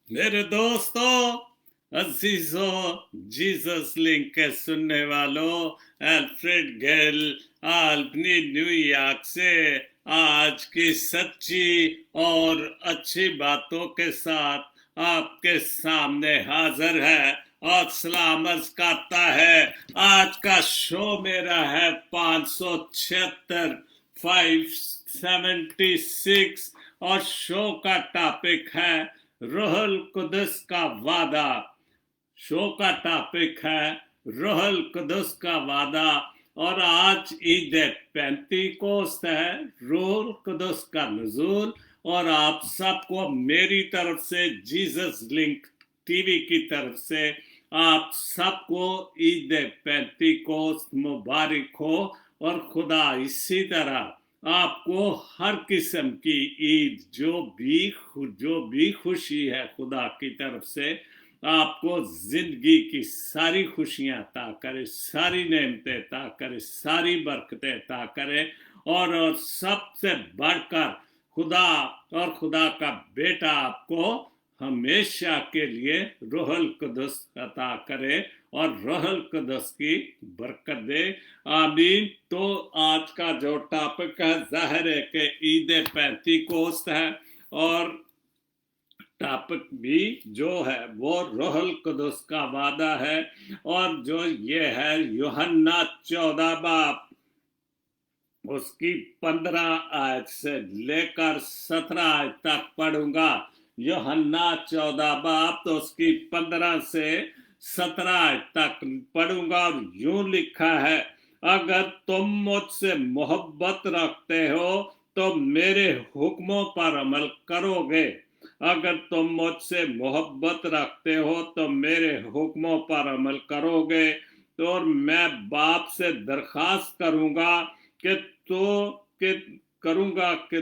मेरे दोस्तों, अजीजों, Jesus link के सुनने वालों, अल्फ्रेड गेल अल्बनी न्यूयॉर्क से आज की सच्ची और अच्छी बातों के साथ आपके सामने हाजिर है और सलामत करता है। आज का शो मेरा है 576 576 और शो का टॉपिक है रूहुल कुदस का वादा। शो का टॉपिक है रूहुल कुदस का वादा और आज ईद पेंतीकोस्त है, रूहुल कुदस का नज़ूल। और आप सबको मेरी तरफ से, जीसस लिंक टीवी की तरफ से आप सबको ईद पेंतीकोस्त मुबारक हो। और खुदा इसी तरह आपको हर किस्म की ईद जो भी खुशी है खुदा की तरफ से आपको जिंदगी की सारी खुशियां अता करे, सारी नेमतें अता करे, सारी बरकतें अता करे। और सबसे बढ़कर खुदा और खुदा का बेटा आपको हमेशा के लिए रूहुल कुदस अता करे और रूहुल कुदस की बरकत दे। आमीन। तो आज का जो टॉपिक है जाहिर है कि ईद पेंतीकोस्त है और टॉपिक भी जो है वो रूहुल कुदस का वादा है। और जो ये है यूहन्ना 14 बाब उसकी 15 आयत से लेकर 17 आयत तक पढ़ूंगा। यूहन्ना 14 बाब तो उसकी 15 से 17 आयत तक पढ़ूंगा। और यूं लिखा है, अगर तुम मुझसे मोहब्बत रखते हो तो मेरे हुक्मों पर अमल करोगे। अगर तुम मुझसे मोहब्बत रखते हो तो मेरे हुक्मों पर अमल करोगे। तो और मैं बाप से दरखास्त करूंगा कि कि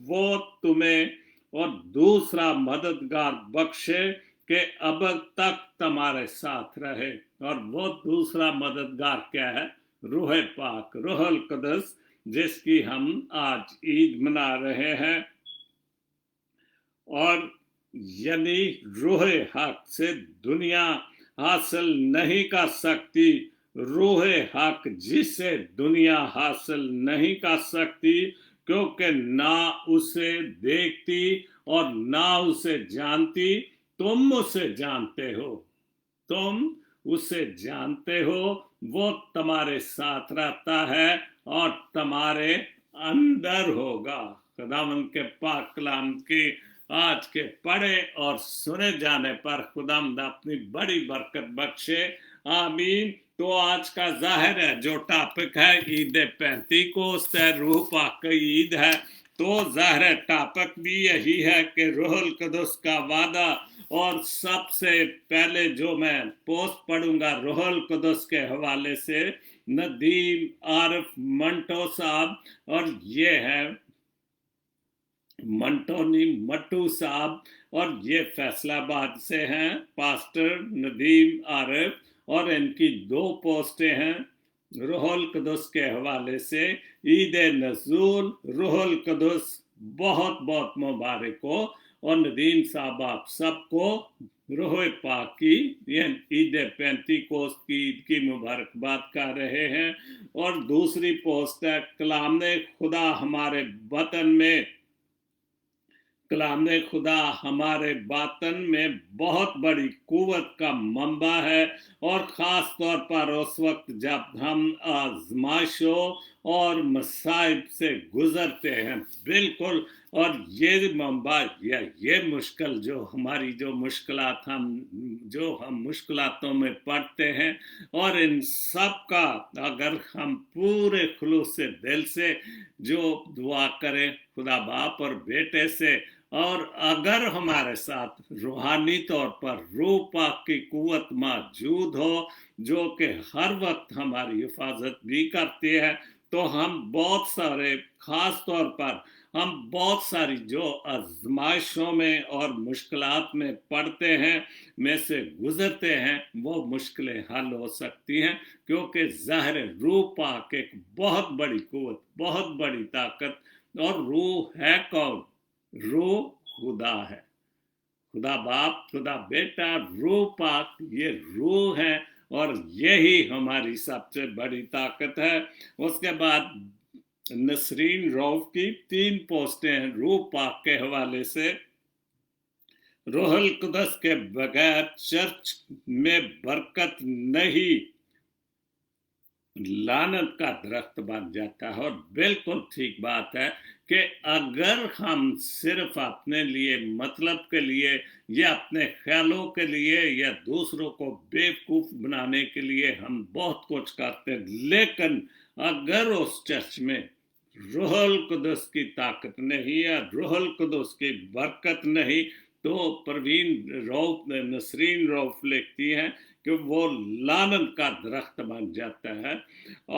वो तुम्हें और दूसरा मददगार बख्शे कि अब तक तुम्हारे साथ रहे। और वो दूसरा मददगार क्या है? रूह पाक, रूहुल कुदस, जिसकी हम आज ईद मना रहे हैं। और यानी रूह हक से दुनिया हासिल नहीं कर सकती, रूह हक जिसे दुनिया हासिल नहीं कर सकती, क्योंकि ना उसे देखती और ना उसे जानती। तुम उसे जानते हो, तुम उसे जानते हो, वो तुम्हारे साथ रहता है और तुम्हारे अंदर होगा। खुदावंद के पाक कलाम की आज के पढ़े और सुने जाने पर खुदावंद अपनी बड़ी बरकत बख्शे। आमीन। तो आज का जाहिर है जो टॉपिक है ईद पेंतीकोस्त है, रूह पाक की ईद है। तो जाहिर टॉपिक भी यही है कि रूहुल कुदस का वादा। और सबसे पहले जो मैं पोस्ट पढ़ूंगा रूहुल कुदस के हवाले से, नदीम आरिफ मंटो साहब, और ये है मंटोनी मट्टू साहब, और ये फैसलाबाद से हैं, पास्टर नदीम आरिफ। और इनकी 2 पोस्टें हैं रूहुल कुदस के हवाले से। ईद नज़ूल रूहुल कुदस बहुत बहुत मुबारक हो। और नदीम साहब आप सबको रूह पाक की ईद पेंतीकोस्त की ईद की मुबारकबाद कर रहे हैं। और दूसरी पोस्ट है, कलाम खुदा हमारे वतन में, कलाम खुदा हमारे बातन में बहुत बड़ी कुव्वत का मंबा है। और ख़ास तौर पर उस वक्त जब हम आजमाइशों और मसाइब से गुजरते हैं, बिल्कुल। और ये मंबा या ये मुश्किल जो हमारी जो मुश्किलात हम मुश्किलातों में पड़ते हैं, और इन सब का अगर हम पूरे खुलूस से दिल से जो दुआ करें खुदा बाप और बेटे से, और अगर हमारे साथ रूहानी तौर पर रूह पाक की कुव्वत मौजूद हो जो कि हर वक्त हमारी हिफाजत भी करती है, तो हम बहुत सारे, खास तौर पर हम बहुत सारी जो आजमाइशों में और मुश्किलात में पड़ते हैं, में से गुजरते हैं, वो मुश्किलें हल हो सकती हैं। क्योंकि ज़ाहिर रूह पाक एक बहुत बड़ी कुव्वत, बहुत बड़ी ताकत। और रूह है कौन? रूह खुदा है। खुदा बाप, खुदा बेटा, रूह पाक, ये रूह है और यही हमारी सबसे बड़ी ताकत है। उसके बाद नसरीन रऊफ की 3 पोस्टें हैं रूह पाक के हवाले से। रूहुल कुदस के बगैर चर्च में बरकत नहीं, लानत का दरख्त बन जाता है। और बिल्कुल ठीक बात है कि अगर हम सिर्फ अपने लिए, मतलब के लिए, या अपने ख्यालों के लिए, या दूसरों को बेवकूफ बनाने के लिए हम बहुत कुछ करते हैं, लेकिन अगर उस चर्च में रूहुल कुदस की ताकत नहीं है, रूहुल कुदस की बरकत नहीं, तो परवीन रऊफ, नसरीन रऊफ लिखती हैं कि वो लानत का दरख्त बन जाता है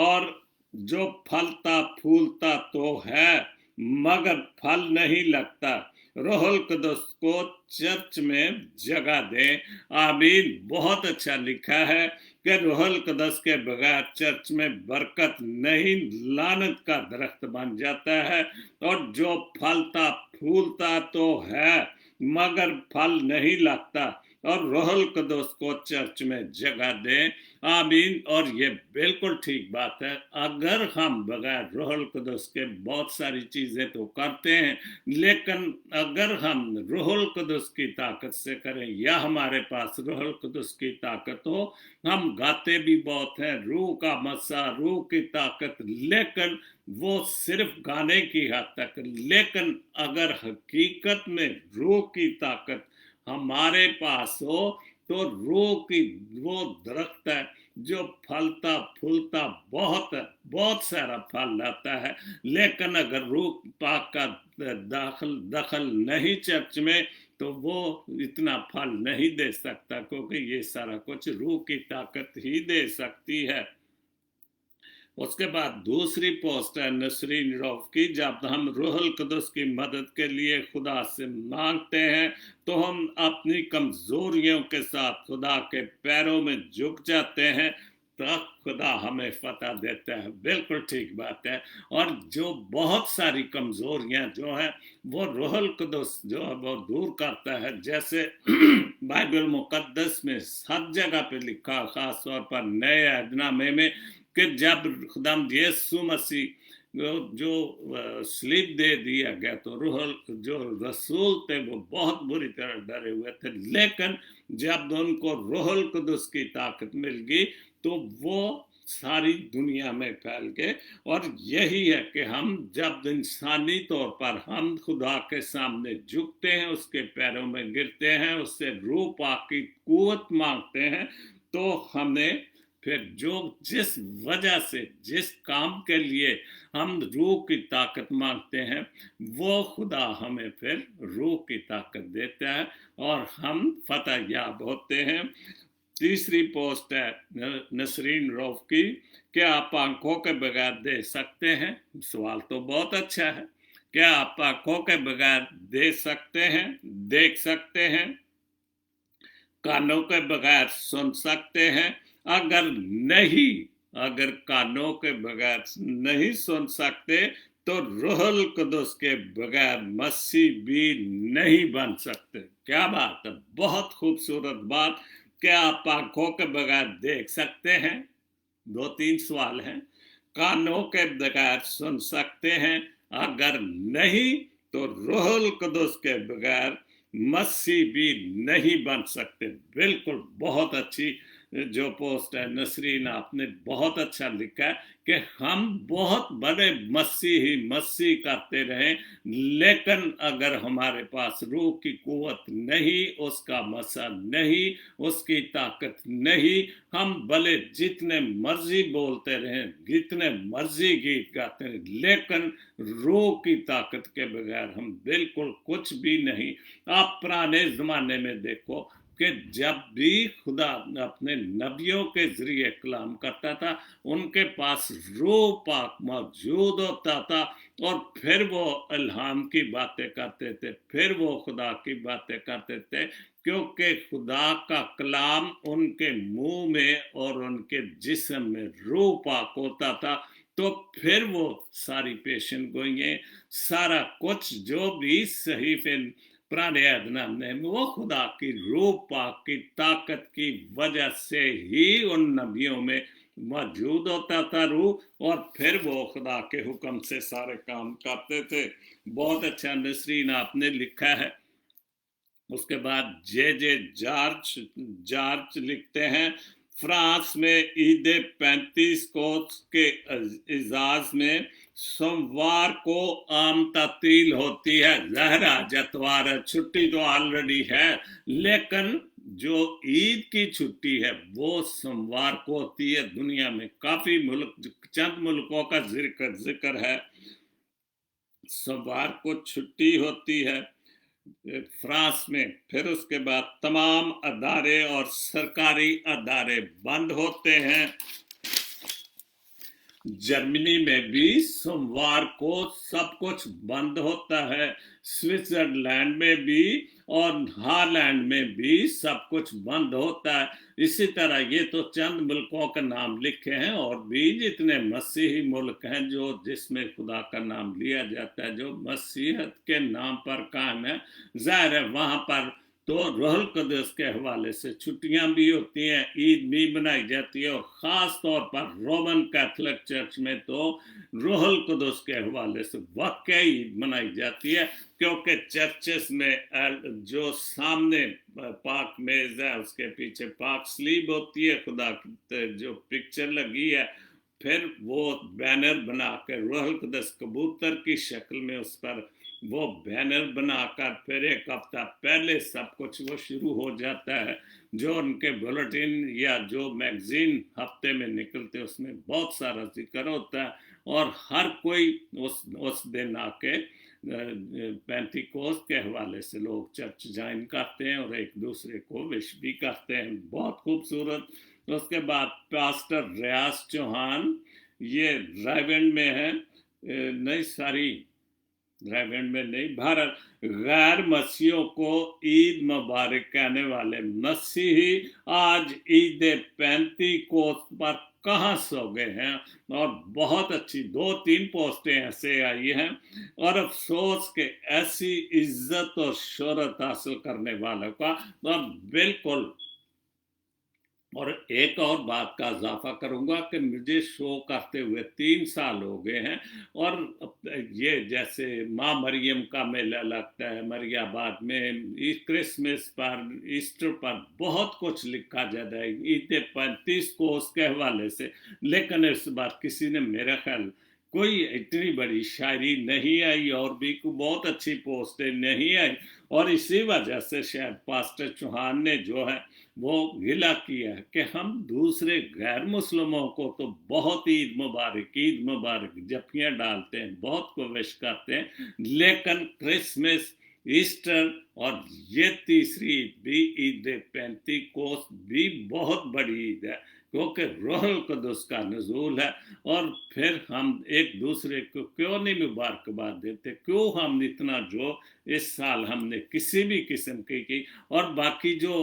और जो फलता फूलता तो है मगर फल नहीं लगता। रूहुल कुदस को चर्च में जगह दें। आमीन। बहुत अच्छा लिखा है कि रूहुल कुदस के बगैर चर्च में बरकत नहीं, लानत का दरख्त बन जाता है। और जो फलता फूलता तो है मगर फल नहीं लगता, और रूहुल कुदस को चर्च में जगह दें। आमीन। और ये बिल्कुल ठीक बात है। अगर हम बगैर रूहुल कुदस के बहुत सारी चीजें तो करते हैं, लेकिन अगर हम रूहुल कुदस की ताकत से करें, या हमारे पास रूहुल कुदस की ताकत हो, हम गाते भी बहुत हैं, रूह का मस्सा, रूह की ताकत, लेकिन वो सिर्फ गाने की हद तक। लेकिन अगर हकीकत में रूह की ताकत हमारे पास हो, तो रूह की वो दरख्त है जो फलता फूलता बहुत सारा फल लाता है। लेकिन अगर रूह पाक का दखल नहीं चर्च में, तो वो इतना फल नहीं दे सकता, क्योंकि ये सारा कुछ रूह की ताकत ही दे सकती है। उसके बाद दूसरी पोस्ट है नसरीन रऊफ की। जब हम रूहुल कुदस की मदद के लिए खुदा से मांगते हैं, तो हम अपनी कमजोरियों के साथ खुदा के पैरों में झुक जाते हैं, तब खुदा हमें फतह देता है। बिल्कुल ठीक बात है। और जो बहुत सारी कमजोरियां जो है वो रूहुल कुदस जो है वो दूर करता है। जैसे बाइबल मुकद्दस में हर जगह पे लिखा, खास तौर पर नए अहदनामे में, कि जब खुदाम यीशु मसीह जो स्लीप दे दिया गया, तो रूहुल जो रसूल थे वो बहुत बुरी तरह डरे हुए थे। लेकिन जब उनको रूहुल कुदस की ताकत मिल गई, तो वो सारी दुनिया में फैल गए। और यही है कि हम जब इंसानी तौर पर हम खुदा के सामने झुकते हैं, उसके पैरों में गिरते हैं, उससे रूह पाक की कुव्वत मांगते हैं, तो हमें फिर जिस वजह से, जिस काम के लिए हम रूह की ताकत मांगते हैं, वो खुदा हमें फिर रूह की ताकत देता है और हम फतह याब होते हैं। तीसरी पोस्ट है नसरीन रऊफ की। क्या आप आंखों के बगैर देख सकते हैं? सवाल तो बहुत अच्छा है। क्या आप आंखों के बगैर देख सकते हैं, देख सकते हैं? कानों के बगैर सुन सकते हैं? अगर कानों के बगैर नहीं सुन सकते, तो रूहुल कुदस के बगैर मसीह भी नहीं बन सकते। क्या बात है, बहुत खूबसूरत बात। क्या आप आंखों के बगैर देख सकते हैं? 2-3 सवाल हैं। कानों के बगैर सुन सकते हैं? अगर नहीं, तो रूहुल कुदस के बगैर मसीह भी नहीं बन सकते। बिल्कुल बहुत अच्छी जो पोस्ट है नसरीन, आपने बहुत अच्छा लिखा है कि हम बहुत बड़े मसीह करते रहें, लेकिन अगर हमारे पास रूह की कुव्वत नहीं, उसका मसा नहीं, उसकी ताकत नहीं, हम भले जितने मर्जी बोलते रहें, जितने मर्जी गीत गाते रहें, लेकिन रूह की ताकत के बगैर हम बिल्कुल कुछ भी नहीं। आप पुराने जमाने में देखो कि जब भी खुदा अपने नबियों के जरिए कलाम करता था, उनके पास रूह पाक मौजूद होता था, और फिर वो इल्हाम की बातें करते थे, फिर वो खुदा की बातें करते थे, क्योंकि खुदा का कलाम उनके मुंह में और उनके जिस्म में रूह पाक होता था। तो फिर वो सारी पेशन गोइयां, सारा कुछ जो भी सहीफे पुराने अहदनामे में वो खुदा की रूह पाक की ताकत की वजह से ही उन नबियों में मौजूद होता था रूह, और फिर वो खुदा के हुक्म से सारे काम करते थे। बहुत अच्छा नसरीन आपने लिखा है। उसके बाद जे जॉर्ज जॉर्ज लिखते हैं, फ्रांस में ईद 35 कोस के इजाज में सोमवार को आम तातील होती है। जहरा जतवार है, छुट्टी तो ऑलरेडी है, लेकिन जो ईद की छुट्टी है वो सोमवार को होती है। दुनिया में काफी मुल्क, चंद मुल्कों का जिक्र है, सोमवार को छुट्टी होती है फ्रांस में। फिर उसके बाद तमाम अदारे और सरकारी अदारे बंद होते हैं। जर्मनी में भी सोमवार को सब कुछ बंद होता है, स्विट्जरलैंड में भी और हॉलैंड में भी सब कुछ बंद होता है। इसी तरह ये तो चंद मुल्कों का नाम लिखे हैं, और भी जितने मसीही मुल्क हैं जो जिसमें खुदा का नाम लिया जाता है, जो मसीहत के नाम पर कायम है, ज़ाहिर है वहाँ पर तो रूहुल कुद्दुस के हवाले से छुट्टियां भी होती हैं, ईद भी मनाई जाती है, और ख़ास तौर पर रोमन कैथोलिक चर्च में तो रूहुल कुद्दुस के हवाले से वाकई ईद मनाई जाती है, क्योंकि चर्चेस में जो सामने पाक मेज है उसके पीछे पाक स्लीब होती है, खुदा की जो पिक्चर लगी है, फिर वो बैनर बनाकर रूहुल कुद्दुस कबूतर की शक्ल में उस पर वो बैनर बनाकर फिर एक हफ्ता पहले सब कुछ वो शुरू हो जाता है। जो उनके बुलेटिन या जो मैगजीन हफ्ते में निकलते उसमें बहुत सारा जिक्र होता है, और हर कोई उस दिन आके पेंटिकोस्ट के हवाले से लोग चर्च ज्वाइन करते हैं और एक दूसरे को विश भी करते हैं। बहुत खूबसूरत। उसके बाद पास्टर रियाज चौहान, ये रायगढ़ में है, नई सारी रायगढ़ में नहीं, भारत, गैर मसीहियों को ईद मुबारक कहने वाले मसीही आज ईद 35 कोस पर कहाँ सो गए हैं। और बहुत अच्छी 2-3 पोस्टें ऐसे आई हैं, और अफसोस के ऐसी इज्जत और शोहरत हासिल करने वालों का, और बिल्कुल। और एक और बात का इजाफा करूंगा कि मुझे शो करते हुए 3 साल हो गए हैं, और ये जैसे माँ मरियम का मेला लगता है मरियाबाद में, क्रिसमस पर, ईस्टर पर बहुत कुछ लिखा जाता है ईद 35 को उसके हवाले से, लेकिन इस बार किसी ने मेरा ख्याल कोई इतनी बड़ी शायरी नहीं आई, और भी बहुत अच्छी पोस्टें नहीं आई, और इसी वजह से शायद पास्टर चौहान ने जो है वो गिला किया है कि हम दूसरे गैर मुस्लिमों को तो बहुत ईद मुबारक जपियाँ डालते हैं, बहुत को विश करते हैं, लेकिन क्रिसमस, ईस्टर और ये तीसरी ईद भी ईद 35 कोस भी बहुत बड़ी ईद है, क्योंकि रूहुल कुद्दुस का नज़ूल है। और फिर हम एक दूसरे को क्यों नहीं मुबारकबाद देते, क्यों हम इतना जो इस साल हमने किसी भी किस्म की, और बाकी जो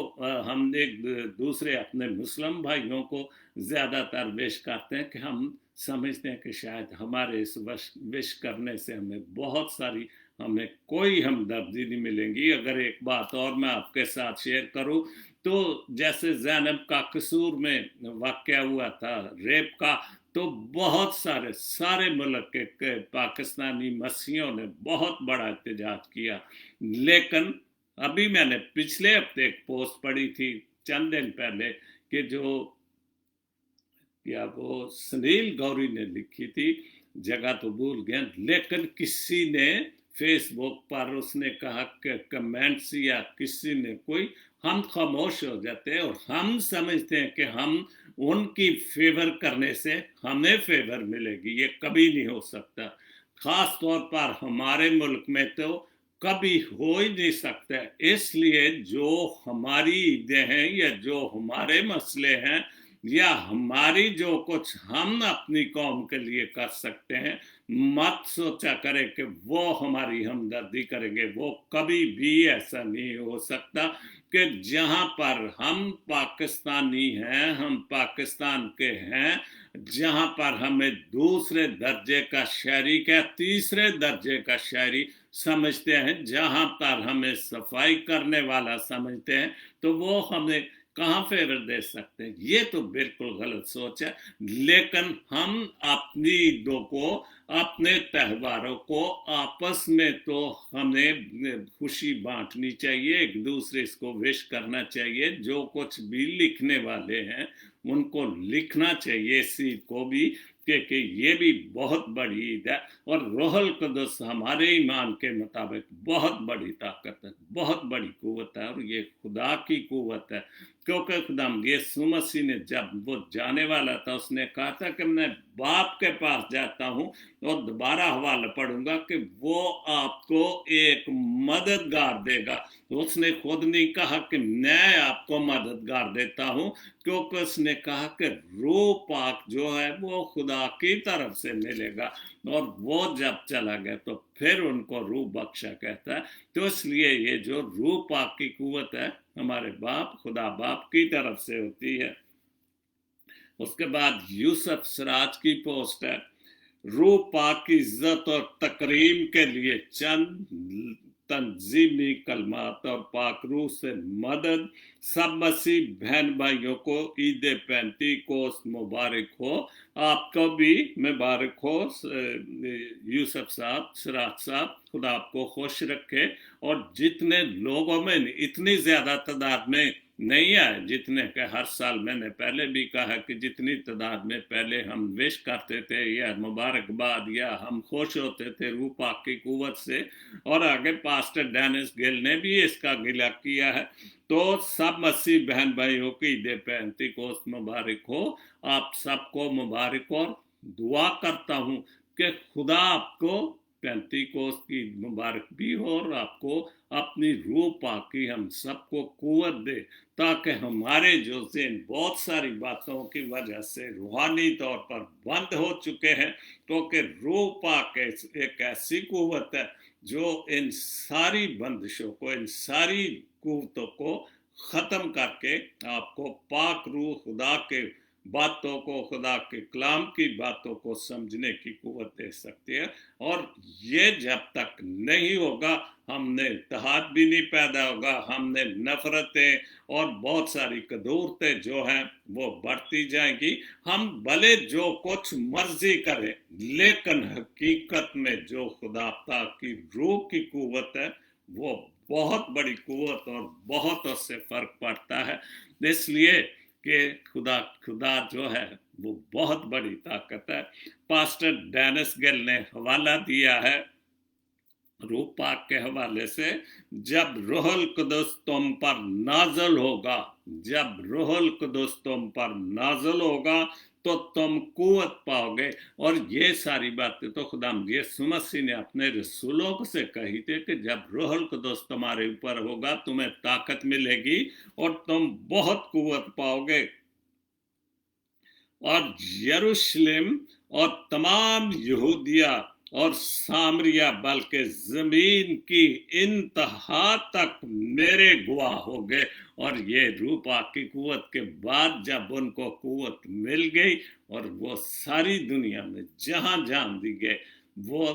हम एक दूसरे अपने मुस्लिम भाइयों को ज़्यादातर विश करते हैं कि हम समझते हैं कि शायद हमारे इस विश करने से हमें कोई हमदर्दी नहीं मिलेगी। अगर एक बात और मैं आपके साथ शेयर करूं, तो जैसे ज़ैनब का कसूर में वाक़या हुआ था रेप का, तो बहुत सारे मुल्क के पाकिस्तानी मसीहियों ने बहुत बड़ा एहतजाज किया, लेकिन अभी मैंने पिछले हफ्ते एक पोस्ट पढ़ी थी चंद दिन पहले कि जो या वो सुनील गौरी ने लिखी थी, जगह तो भूल गया, लेकिन किसी ने फेसबुक पर उसने कहा कि कमेंट्स या किसी ने कोई, हम खामोश हो जाते हैं और हम समझते हैं कि हम उनकी फेवर करने से हमें फेवर मिलेगी। ये कभी नहीं हो सकता, खास तौर पर हमारे मुल्क में तो कभी हो ही नहीं सकता। इसलिए जो हमारी ईदें हैं या जो हमारे मसले हैं या हमारी जो कुछ हम अपनी कौम के लिए कर सकते हैं, मत सोचा करें कि वो हमारी हमदर्दी करेंगे। वो कभी भी ऐसा नहीं हो सकता कि जहां पर हम पाकिस्तानी हैं, हम पाकिस्तान के हैं, जहां पर हमें दूसरे दर्जे का शहरी क्या तीसरे दर्जे का शहरी समझते हैं, जहाँ पर हमें सफाई करने वाला समझते हैं, तो वो हमें कहाँ फेवर दे सकते हैं। ये तो बिल्कुल गलत सोच है। लेकिन हम अपनी ईदों को, अपने त्योहारों को आपस में तो हमें खुशी बांटनी चाहिए, एक दूसरे को विश करना चाहिए। जो कुछ भी लिखने वाले हैं उनको लिखना चाहिए इस ईद को भी, कि ये भी बहुत बड़ी ईद है। और रूहुल कुद्दुस हमारे ईमान के मुताबिक बहुत बड़ी ताकत है, बहुत बड़ी कुव्वत है, और ये खुदा की कुव्वत है। क्योंकि खुदा यीशु मसीह ने जब वो जाने वाला था, उसने कहा था कि मैं बाप के पास जाता हूँ, और दोबारा हवाला पढ़ूंगा कि वो आपको एक मददगार देगा। तो उसने खुद नहीं कहा कि मैं आपको मददगार देता हूँ, क्योंकि उसने कहा कि रूह पाक जो है वो खुदा की तरफ से मिलेगा, और वो जब चला गया तो फिर उनको रूह बख्शा कहता है। तो इसलिए ये जो रूह पाक की कुव्वत है हमारे बाप, खुदा बाप की तरफ से होती है। उसके बाद यूसुफ सिराज की पोस्ट है, रूह पाक की इज्जत और तकरीम के लिए चंद तंजीमी कलमात और पाक रूह से मदद। सब मसीह बहन भाइयों को ईद पेंतीकोस्त मुबारक हो। आपको भी मुबारक हो यूसुफ साहब, सिराज साहब, खुदा आपको खुश रखे। और जितने लोगों में, इतनी ज्यादा तादाद में नहीं आए जितने के हर साल, मैंने पहले भी कहा कि जितनी तादाद में पहले हम विश करते थे या मुबारकबाद या हम खुश होते थे रूह पाक की कुव्वत से, और आगे पास्टर डेनिस गिल ने भी इसका गिला किया है। तो सब मसीह बहन भाइयों की ईद पेंतीकोस्त मुबारक हो। आप सबको मुबारक, और दुआ करता हूँ कि खुदा आपको पेंतीकोस्त की मुबारक भी हो, और आपको अपनी रूह पाक की हम सबको कुव्वत दे, ताकि हमारे जो ज़हन बहुत सारी बातों की वजह से रूहानी तौर पर बंद हो चुके हैं, क्योंकि रूह पाक एक ऐसी कुव्वत है जो इन सारी बंदिशों को, इन सारी कुव्वतों को ख़त्म करके आपको पाक रूह खुदा के बातों को, खुदा के कलाम की बातों को समझने की कुव्वत दे सकती है। और ये जब तक नहीं होगा, हमने इत्तेहाद भी नहीं पैदा होगा, हमने नफरतें और बहुत सारी कदूरतें जो हैं वो बढ़ती जाएंगी। हम भले जो कुछ मर्जी करें, लेकिन हकीकत में जो खुदा पाक की रूह की कुव्वत है वो बहुत बड़ी कुव्वत, और बहुत उससे फर्क पड़ता है। इसलिए कि खुदा जो है वो बहुत बड़ी ताकत है। पास्टर डेनिस गिल ने हवाला दिया है रूह पाक के हवाले से, जब रूहुल कुद्दुस तुम पर नाज़िल होगा, जब रूहुल कुद्दुस तुम पर नाज़िल होगा तो तुम कुव्वत पाओगे। और ये सारी बातें तो खुदा यीशु मसीह ने अपने रसूलों से कही थी कि जब रूहुल कुद्दुस तुम्हारे ऊपर होगा तुम्हें ताकत मिलेगी और तुम बहुत कुव्वत पाओगे। और यरूशलेम और तमाम यहूदिया और सामरिया, बल्कि जमीन की इंतहा तक मेरे गवाह हो गए। और ये रूह पाक की कुव्वत के बाद जब उनको कुव्वत मिल गई, और वो सारी दुनिया में जहां जहां भी गए वो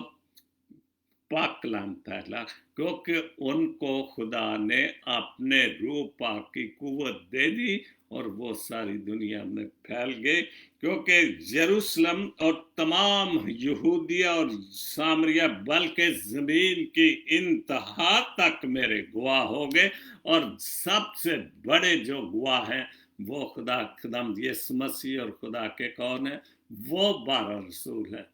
पाक कलाम फैला, क्योंकि उनको खुदा ने अपने रूह पाक की कुव्वत दे दी और वो सारी दुनिया में फैल गए। क्योंकि यरूशलेम और तमाम यहूदिया और सामरिया, बल्कि ज़मीन की इंतहा तक मेरे गवाह हो गए। और सबसे बड़े जो गवाह हैं वो खुदाम यीशु मसीह और खुदा के कौन है? वो 12 रसूल हैं,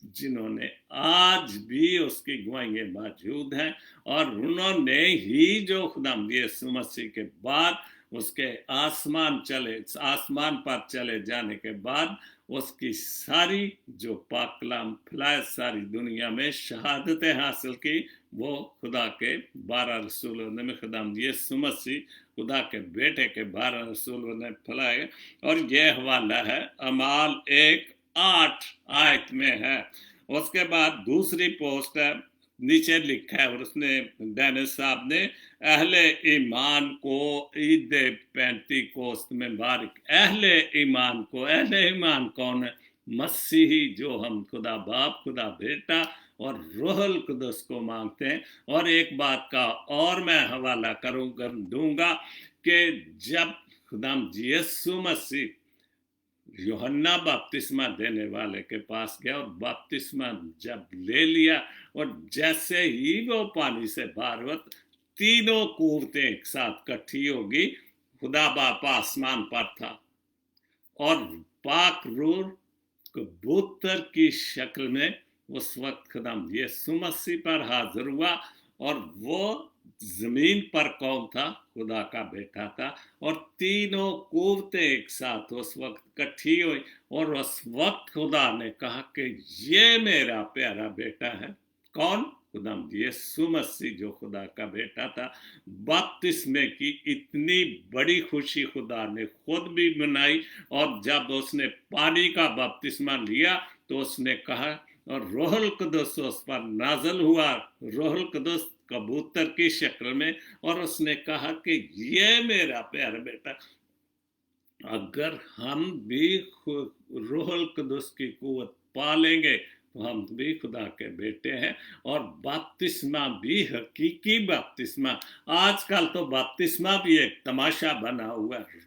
जिन्होंने आज भी उसकी गवाहियाँ मौजूद हैं। और उन्होंने ही जो खुदाम यीशु मसीह के बाद उसके आसमान पर चले जाने के बाद उसकी सारी जो पाक कलाम फैलाए सारी दुनिया में, शहादतें हासिल की, वो खुदा के 12 रसूलों ने, खुदाम यीशु मसीह खुदा के बेटे के 12 रसूलों ने फैलाए। और ये हवाला है अमाल 1:8 आयत में है। उसके बाद दूसरी पोस्ट है, नीचे लिखा है, और उसने डेनिस साहब ने, अहले ईमान को ईद पेंतीकोस्त में मुबारक। अहले ईमान को, अहले ईमान कौन है? मसीही, जो हम खुदा बाप, खुदा बेटा और रूह अल कुदस को मांगते हैं। और एक बात का और मैं हवाला दूंगा कि जब खुदाम यीशु मसीह यूहन्ना बपतिस्मा देने वाले के पास गया और बपतिस्मा जब ले लिया, और जैसे ही वो पानी से बाहर हुआ, तीनों कुव्वतें एक साथ इकट्ठी होगी। खुदा बाप आसमान पर था और पाक रूह कबूतर की शक्ल में उस वक्त खुदाम यीशु मसीह पर हाजिर हुआ, और वो जमीन पर कौन था? खुदा का बेटा था। और तीनों कुव्वतें एक साथ उस वक्त इकट्ठी हुई, और उस वक्त खुदा ने कहा कि ये मेरा प्यारा बेटा है। कौन? खुदाम यीशु मसीह जो खुदा का बेटा था। बपतिस्मे की इतनी बड़ी खुशी खुदा ने खुद भी मनाई, और जब उसने पानी का बपतिस्मा लिया तो उसने कहा, और रूह अल कुदस उस पर नाज़िल हुआ, रूह अल कुदस कबूतर की शक्ल में, और उसने कहा कि ये मेरा प्यारा बेटा। अगर हम भी रूह अल कुदस की कुव्वत पालेंगे तो हम भी खुदा के बेटे हैं। और बपतिस्मा भी हकीकी बपतिस्मा। आजकल तो बपतिस्मा भी एक तमाशा बना हुआ है,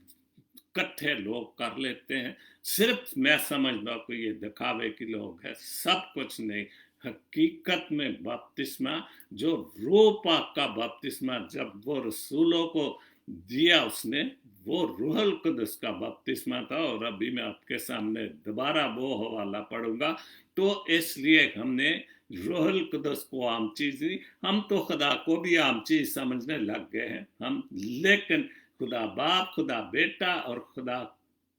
इकट्ठे लोग कर लेते हैं। सिर्फ मैं समझता हूँ कि ये दिखावे के लोग हैं, सब कुछ नहीं। हकीकत में बपतिस्मा जो रूह पाक का बपतिस्मा जब वो रसूलों को दिया उसने, वो रूह अल कुदस का बपतिस्मा था। और अभी मैं आपके सामने दोबारा वो हवाला पढ़ूंगा। तो इसलिए हमने रूह अल कुदस को आम चीज नहीं, हम तो खुदा को भी आम चीज समझने लग गए हैं हम। लेकिन खुदा बाप, खुदा बेटा और खुदा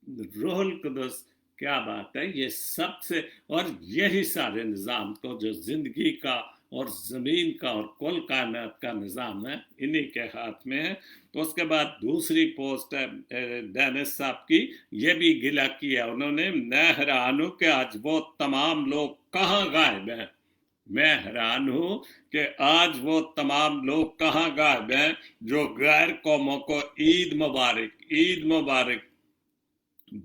रूह अल कुदस, क्या बात है ये सबसे। और यही सारे निज़ाम को जो जिंदगी का और ज़मीन का और कुल कायनात का निज़ाम है, इन्हीं के हाथ में है। तो उसके बाद दूसरी पोस्ट है डेनिस साहब की, ये भी गिला किया उन्होंने। मैं हैरान हूँ कि आज वो तमाम लोग कहाँ गायब हैं। मैं हैरान हूँ कि आज वो तमाम लोग कहाँ गायब हैं जो गैर कौमों को ईद मुबारक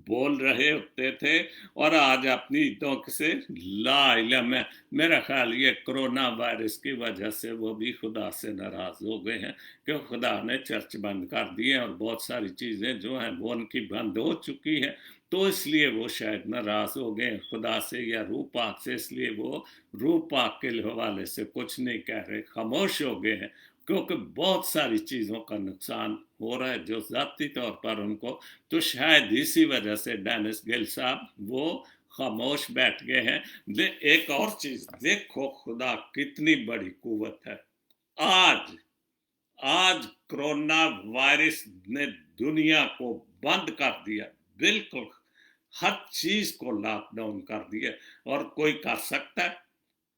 बोल रहे होते थे, और आज अपनी ईदों से ला इलम है। मेरा ख्याल ये कोरोना वायरस की वजह से वो भी खुदा से नाराज हो गए हैं कि खुदा ने चर्च बंद कर दिए, और बहुत सारी चीज़ें जो हैं वो उनकी बंद हो चुकी है। तो इसलिए वो शायद नाराज हो गए खुदा से या रूह पाक से, इसलिए वो रूह पाक के हवाले से कुछ नहीं कह रहे, खामोश हो गए हैं। क्योंकि बहुत सारी चीज़ों का नुकसान हो रहा है जो ज़ाती तौर पर उनको, तो शायद इसी वजह से डेनिस गिल साहब वो खामोश बैठ गए हैं। एक और चीज़ देखो, खुदा कितनी बड़ी कुव्वत है। आज कोरोना वायरस ने दुनिया को बंद कर दिया, बिल्कुल हर चीज को लॉकडाउन कर दिया। और कोई कर सकता है?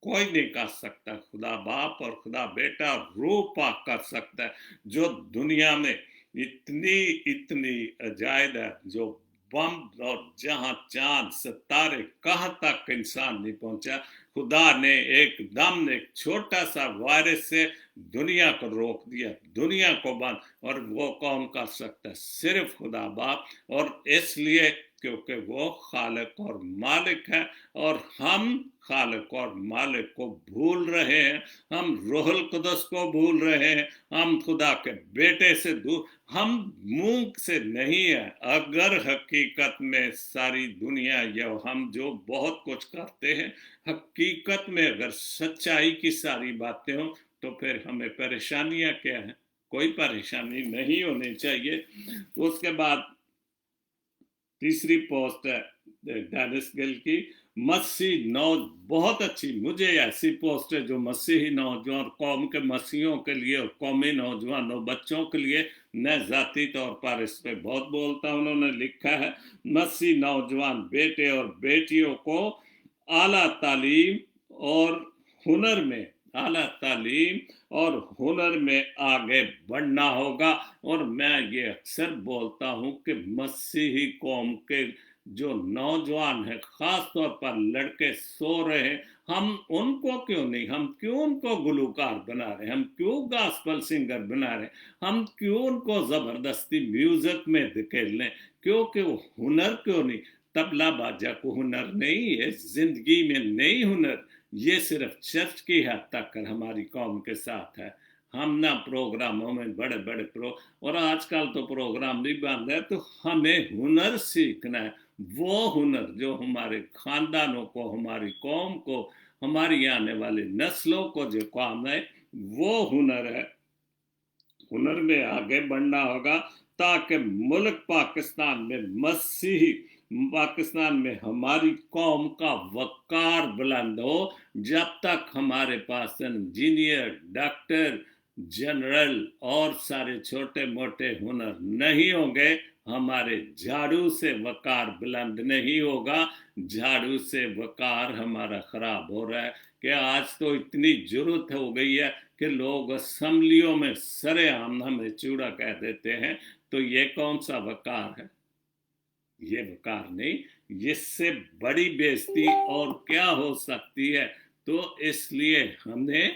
कोई नहीं कर सकता। खुदा बाप और खुदा बेटा और रूह पाक कर सकता है। जो दुनिया में इतनी अजायद है, जो बम और जहां चांद सितारे कहां तक इंसान नहीं पहुंचा, खुदा ने एकदम एक छोटा सा वायरस से दुनिया को रोक दिया, दुनिया को बंद। और वो कौन कर सकता है? सिर्फ खुदा बाप। और इसलिए क्योंकि वो खालिक और मालिक है, और हम खालिक और मालिक को भूल रहे हैं, हम रूह अल कुदस को भूल रहे हैं, हम खुदा के बेटे से दूर, हम मुंह से नहीं है। अगर हकीकत में सारी दुनिया या हम जो बहुत कुछ करते हैं, हकीकत में अगर सच्चाई की सारी बातें हो, तो फिर हमें परेशानियां क्या हैं? कोई परेशानी नहीं होनी चाहिए। उसके बाद तीसरी पोस्ट है डेनिस गिल की, मसीह नौ। बहुत अच्छी, मुझे ऐसी पोस्ट है जो मसीही नौजवान, कौम के मसीहों के लिए और कौमी नौजवानों बच्चों के लिए, मैं ज़ाती तौर पर इस पर बहुत बोलता हूँ। उन्होंने लिखा है, मसीह नौजवान बेटे और बेटियों को आला तालीम और हुनर में आगे बढ़ना होगा। और मैं ये अक्सर बोलता हूँ कि मसीही कौम के जो नौजवान हैं, खास तौर पर लड़के सो रहे हैं, हम उनको क्यों नहीं, हम क्यों उनको गुलूकार बना रहे हैं, हम क्यों गॉस्पेल सिंगर बना रहे हैं, हम क्यों उनको जबरदस्ती म्यूजिक में धकेल लें? क्योंकि वो हुनर क्यों नहीं? तबला बाजा को हुनर नहीं है, जिंदगी में नहीं हुनर, ये सिर्फ चर्च की हद तक हमारी कौम के साथ है। हम ना प्रोग्रामों में बड़े बड़े और आजकल तो प्रोग्राम भी बंद है, तो हमें हुनर सीखना है, वो हुनर जो हमारे खानदानों को, हमारी कौम को, हमारी आने वाली नस्लों को जो काम है, वो हुनर है। हुनर में आगे बढ़ना होगा ताकि मुल्क पाकिस्तान में मसीही पाकिस्तान में हमारी कौम का वकार बुलंद हो। जब तक हमारे पास इंजीनियर, डॉक्टर, जनरल और सारे छोटे मोटे हुनर नहीं होंगे, हमारे झाड़ू से वकार बुलंद नहीं होगा। झाड़ू से वकार हमारा खराब हो रहा है कि आज तो इतनी जरूरत हो गई है कि लोग असेंबलियों में सरेआम हमें चूड़ा कह देते हैं। तो ये कौन सा वकार है? ये वकार नहीं, इससे बड़ी बेइज्जती और क्या हो सकती है। तो इसलिए हमें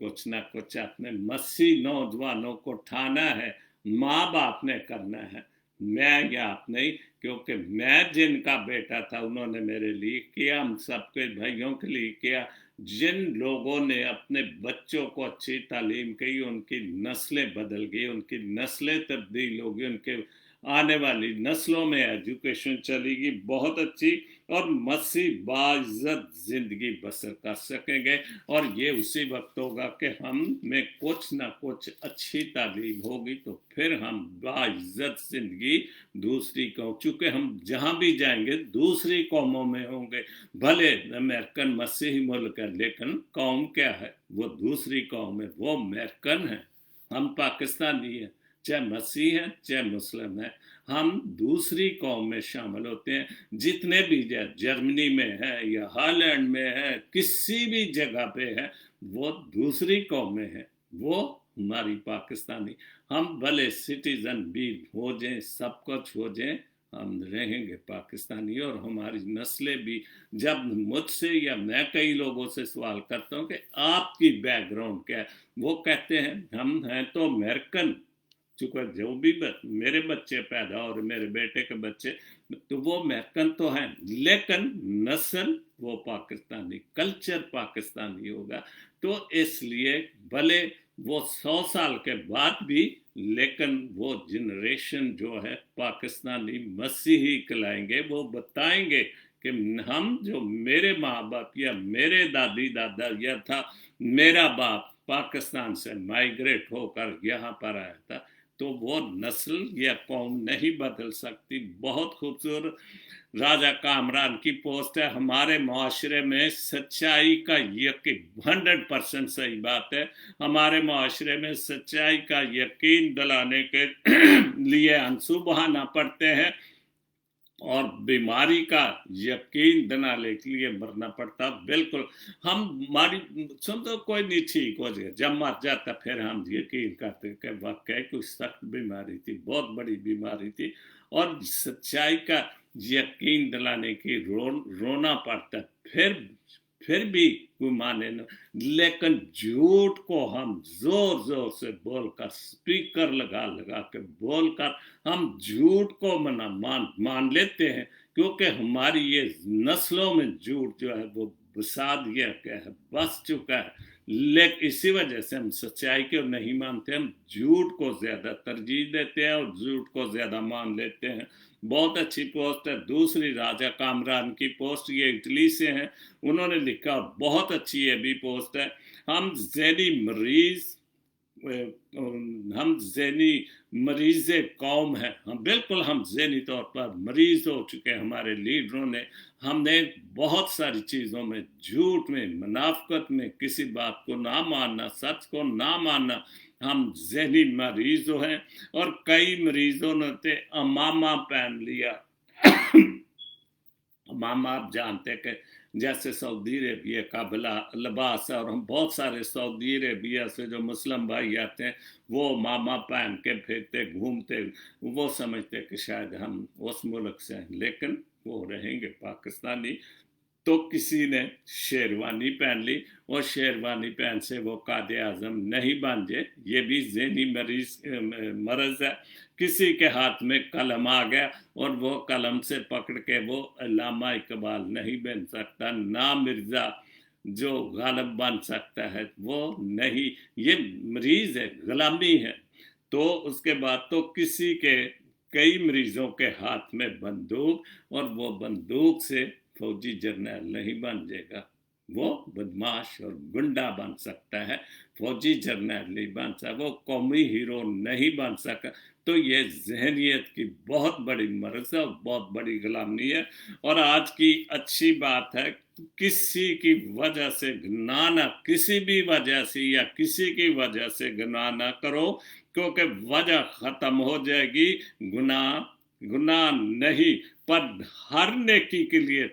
कुछ ना कुछ अपने मसीह नौजवानों को ठाना है, माँ बाप ने करना है, मैं या आप नहीं। क्योंकि मैं जिनका बेटा था उन्होंने मेरे लिए किया, हम सबके भाइयों के लिए किया। जिन लोगों ने अपने बच्चों को अच्छी तालीम की, उनकी नस्लें बदल गई, उनकी नस्लें तब्दील हो गई, उनके आने वाली नस्लों में एजुकेशन चलेगी बहुत अच्छी, और मसीह बाइज्जत जिंदगी बसर कर सकेंगे। और ये उसी वक्त होगा कि हम में कुछ ना कुछ अच्छी तालीम होगी, तो फिर हम बाइज्जत जिंदगी दूसरी कौम, चूंकि हम जहां भी जाएंगे दूसरी कौमों में होंगे। भले अमेरिकन मसीही मुल्क है, लेकिन कौम क्या है? वो दूसरी कौम है, वो अमेरिकन है। हम पाकिस्तानी हैं, चाहे मसीह हैं चाहे मुस्लिम हैं, हम दूसरी कौम में शामिल होते हैं। जितने भी जर्मनी में है या हॉलैंड में है, किसी भी जगह पे है, वो दूसरी कौम में है, वो हमारी पाकिस्तानी। हम भले सिटीजन भी हो जाए, सब कुछ हो जाए, हम रहेंगे पाकिस्तानी। और हमारी नस्लें भी, जब मुझसे या मैं कई लोगों से सवाल करता हूँ कि आपकी बैकग्राउंड क्या है, वो कहते हैं हम हैं तो अमेरिकन। चूंकि जो भी मेरे बच्चे पैदा और मेरे बेटे के बच्चे, तो वो अमेरिकन तो हैं, लेकिन नस्ल वो पाकिस्तानी, कल्चर पाकिस्तानी होगा। तो इसलिए भले वो 100 साल के बाद भी, लेकिन वो जनरेशन जो है पाकिस्तानी मसीही कहलाएंगे। वो बताएंगे कि हम, जो मेरे माँ बाप या मेरे दादी दादा या था, मेरा बाप पाकिस्तान से माइग्रेट होकर यहाँ पर आया था, तो वो नस्ल या कौम नहीं बदल सकती। बहुत खूबसूरत राजा कामरान की पोस्ट है, हमारे माशरे में सच्चाई का यकीन, 100% सही बात है, हमारे माशरे में सच्चाई का यकीन दिलाने के लिए आंसू बहाना पड़ते हैं, और बीमारी का यकीन दिलाने के लिए मरना पड़ता। बिल्कुल, हम हमारी समझो कोई नहीं ठीक हो जाए, जब मर जाता फिर हम यकीन करते कि वाकई कुछ सख्त बीमारी थी, बहुत बड़ी बीमारी थी, और सच्चाई का यकीन दिलाने की रोना पड़ता। फिर भी कोई माने ना, लेकिन झूठ को हम जोर जोर से बोलकर, स्पीकर लगा लगा के बोलकर, हम झूठ को मान लेते हैं, क्योंकि हमारी ये नस्लों में झूठ जो है वो बसा दिया गया है, बस चुका है। लेकिन इसी वजह से हम सच्चाई को नहीं मानते, हम झूठ को ज्यादा तरजीह देते हैं और झूठ को ज्यादा मान लेते हैं। बहुत अच्छी पोस्ट है दूसरी, राजा कामरान की पोस्ट, ये इटली से हैं, उन्होंने लिखा, बहुत अच्छी ये भी पोस्ट है। हम ज़हनी मरीज कौम है, हम बिल्कुल, हम ज़हनी तौर पर मरीज हो चुके हैं। हमारे लीडरों ने, हमने बहुत सारी चीज़ों में, झूठ में, मुनाफिकत में, किसी बात को ना मानना, सच को ना मानना, हम ज़हनी मरीज हैं। और कई मरीजों ने तो अमामा पहन लिया। अमामा आप जानते कि जैसे सऊदी अरेबिया का लिबास है, और हम बहुत सारे सऊदी अरेबिया से जो मुस्लिम भाई आते हैं, वो मामा पहन के फिरते घूमते, वो समझते कि शायद हम उस मुल्क से हैं, लेकिन वो रहेंगे पाकिस्तानी। तो किसी ने शेरवानी पहन ली, और शेरवानी पहन से वो कायदे आजम नहीं बन जाए, ये भी ज़हनी मरज है। किसी के हाथ में कलम आ गया और वो कलम से पकड़ के वो अल्लामा इकबाल नहीं बन सकता, ना मिर्ज़ा जो गालिब बन सकता है वो नहीं, ये मरीज है, गुलामी है। तो उसके बाद तो किसी के कई मरीजों के हाथ में बंदूक, और वो बंदूक से फौजी जर्नल नहीं बन जाएगा, वो बदमाश और गुंडा बन सकता है, फौजी जर्नल नहीं बन सकता, वो कौमी हीरो नहीं बन सका। तो ये जहनियत की बहुत बड़ी मर्ज है और बहुत बड़ी गुलामी है। और आज की अच्छी बात है, किसी की वजह से गुनाह ना, किसी भी वजह से या किसी की वजह से गुनाह ना करो, क्योंकि वजह खत्म हो जाएगी, गुनाह गुनाह नहीं। पर हर नेकी के लिए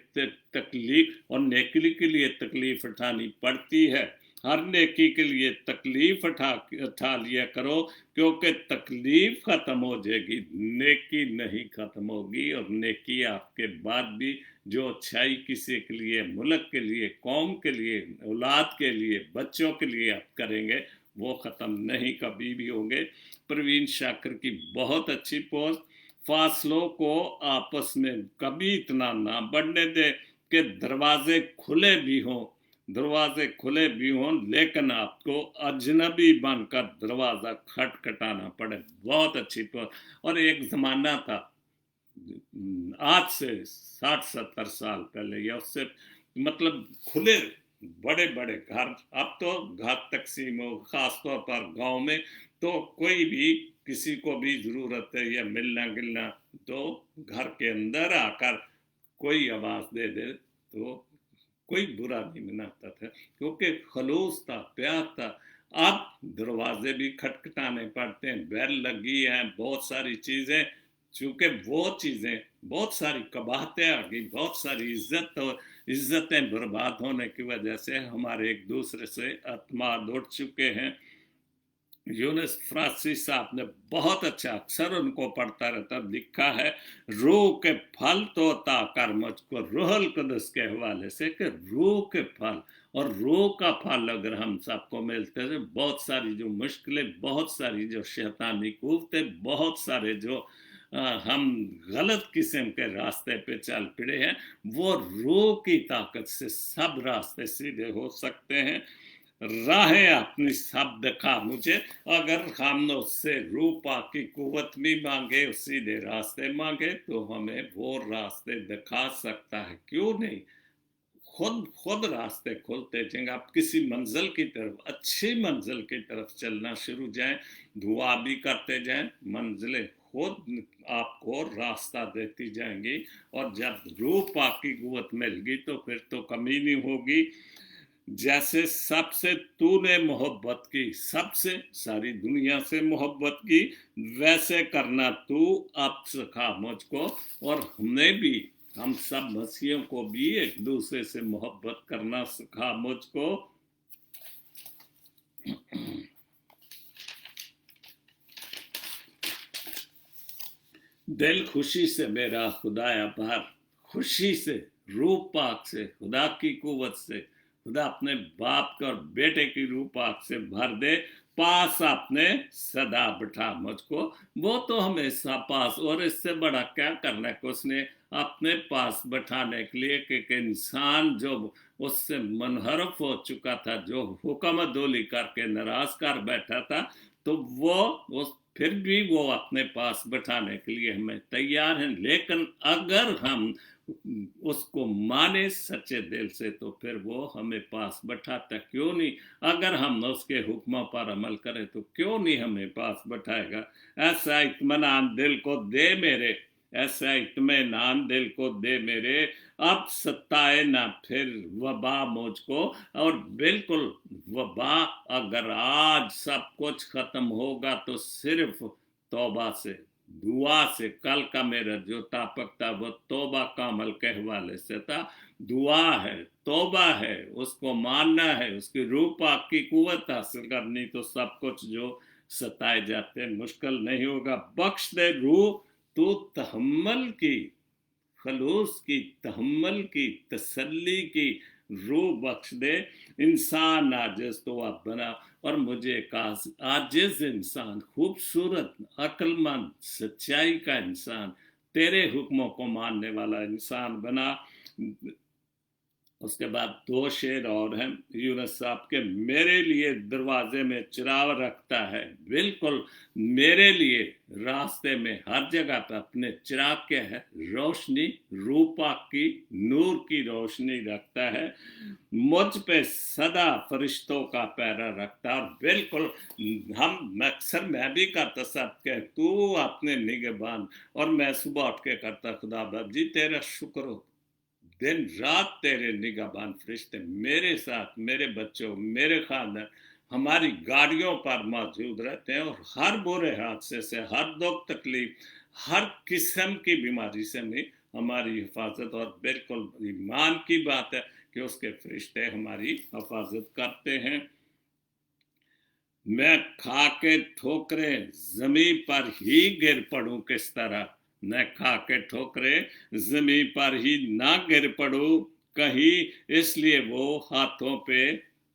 तकलीफ, और नेकी के लिए तकलीफ उठानी पड़ती है, हर नेकी के लिए तकलीफ उठा लिया करो, क्योंकि तकलीफ खत्म हो जाएगी, नेकी नहीं खत्म होगी। और नेकी आपके बाद भी जो अच्छाई किसी के लिए, मुल्क के लिए, कौम के लिए, औलाद के लिए, बच्चों के लिए आप करेंगे, वो ख़त्म नहीं कभी भी होंगे। परवीन शाकिर की बहुत अच्छी पोस्ट, फासलों को आपस में कभी इतना ना बढ़ने दे कि दरवाजे खुले भी हों, दरवाजे खुले भी हों लेकिन आपको अजनबी बनकर दरवाज़ा खटखटाना पड़े। बहुत अच्छी पोस्ट। और एक ज़माना था, आज से 60-70 साल पहले या उससे, मतलब खुले बड़े बड़े घर, अब तो घर तकसीम हो, खासतौर पर गांव में तो कोई भी किसी को भी ज़रूरत है या मिलना गिलना, तो घर के अंदर आकर कोई आवाज़ दे दे तो कोई बुरा नहीं मनाता था, क्योंकि खलूस था, प्यार था। अब दरवाजे भी खटखटाने पड़ते हैं, बेल लगी है, बहुत सारी चीज़ें, चूँकि वो चीज़ें, बहुत सारी कबाहतें आ गई, बहुत सारी इज्जतें बर्बाद होने की वजह से हमारे एक दूसरे से अतमाद उठ चुके हैं। यूनुस फरासी साहब ने बहुत अच्छा, अक्सर उनको पढ़ता रहता, लिखा है, रूह के फल तोता कर मुझको रूहुल कुदस के हवाले से, कि रूह के फल, और रूह का फल अगर हम सबको मिलते थे, बहुत सारी जो मुश्किलें, बहुत सारी जो शैतानी कुव्वतें, बहुत सारे जो हम गलत किस्म के रास्ते पे चल पड़े हैं, वो रूह की ताकत से सब रास्ते सीधे हो सकते हैं। राहें अपनी सब दिखा मुझे, अगर हम उससे रूह पाक की कुव्वत भी मांगे, सीधे रास्ते मांगे, तो हमें वो रास्ते दिखा सकता है, क्यों नहीं। खुद रास्ते खोलते जाएंगे, आप किसी मंजिल की तरफ, अच्छी मंजिल की तरफ चलना शुरू जाएं, दुआ भी करते जाएं, मंजिलें खुद आपको रास्ता देती जाएंगी। और जब रूह पाक की कुव्वत मिलेगी तो फिर तो कमी नहीं होगी। जैसे सबसे तूने मोहब्बत की, सबसे सारी दुनिया से मोहब्बत की, वैसे करना तू अब सिखा मुझको। और हमें भी, हम सब मसीहियों को भी एक दूसरे से मोहब्बत करना सिखा मुझको। दिल खुशी से मेरा खुदाया भर, खुशी से, रूह पाक से, खुदा की कुव्वत से, खुदा अपने बाप का और बेटे की रूह पाक से भर दे, पास अपने सदा बिठा मुझको। वो तो हमेशा पास, और इससे बड़ा क्या करना है उसने अपने पास बैठाने के लिए, कि इंसान जो उससे मनहरफ हो चुका था, जो हुक्म दोली करके नाराज कर बैठा था, तो वो उस फिर भी वो अपने पास बैठाने के लिए हमें तैयार हैं। लेकिन अगर हम उसको माने सच्चे दिल से, तो फिर वो हमें पास बैठाता, क्यों नहीं। अगर हम उसके हुक्मों पर अमल करें तो क्यों नहीं हमें पास बैठाएगा। ऐसा इत्मीनान दिल को दे मेरे, ऐसा इत्मीनान दिल को दे मेरे, अब सताए ना फिर वबा मुझको। और बिल्कुल वबा, अगर आज सब कुछ खत्म होगा तो सिर्फ तौबा से, दुआ से। कल का मेरा जो तापक था वो तौबा का अमल के हवाले से था। दुआ है, तौबा है, उसको मानना है, उसकी रूह पाक की कुव्वत हासिल करनी, तो सब कुछ जो सताए जाते हैं मुश्किल नहीं होगा। बख्श दे रूह तो तहम्मल की, खलूस की, तहम्मल की, तसल्ली की रूह बख्श दे। इंसान आजिज तो आप बना, और मुझे आजिज इंसान, खूबसूरत, अक्लमंद, सच्चाई का इंसान, तेरे हुक्मों को मानने वाला इंसान बना। उसके बाद 2 शेर और हैं यूनुस साहब के, मेरे लिए दरवाजे में चिराग रखता है, बिल्कुल मेरे लिए रास्ते में हर जगह पर अपने चिराग क्या है, रोशनी, रूपा की, नूर की रोशनी रखता है, मुझ पे सदा फरिश्तों का पहरा रखता है। और बिल्कुल हम अक्सर, मैं भी करता सब के, तू अपने निगहबान, और मैं सुबह उठ के करता, खुदा बाप जी तेरा शुक्र हो, दिन रात तेरे निगहबान फरिश्ते मेरे साथ, मेरे बच्चों, मेरे खानदान, हमारी गाड़ियों पर मौजूद रहते हैं, और हर बुरे हादसे से, हर दुख तकलीफ, हर किस्म की बीमारी से भी हमारी हिफाजत। और बिल्कुल ईमान की बात है कि उसके फरिश्ते हमारी हिफाजत करते हैं। मैं खा के ठोकरे जमीन पर ही गिर पड़ूं किस तरह, मैं खा के ठोकरे जमीन पर ही ना गिर पड़ूं कहीं, इसलिए वो हाथों पे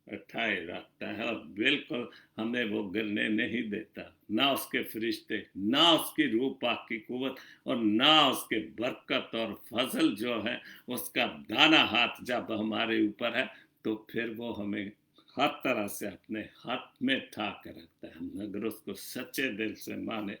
उठाए रखता है, और बिल्कुल हमें वो गिरने नहीं देता, ना उसके फरिश्ते, ना उसकी रूह पाक की कुव्वत, और ना उसके बरकत और फजल जो है, उसका दाना हाथ जब हमारे ऊपर है, तो फिर वो हमें हर तरह से अपने हाथ में था के रखता है, हम अगर उसको सच्चे दिल से माने।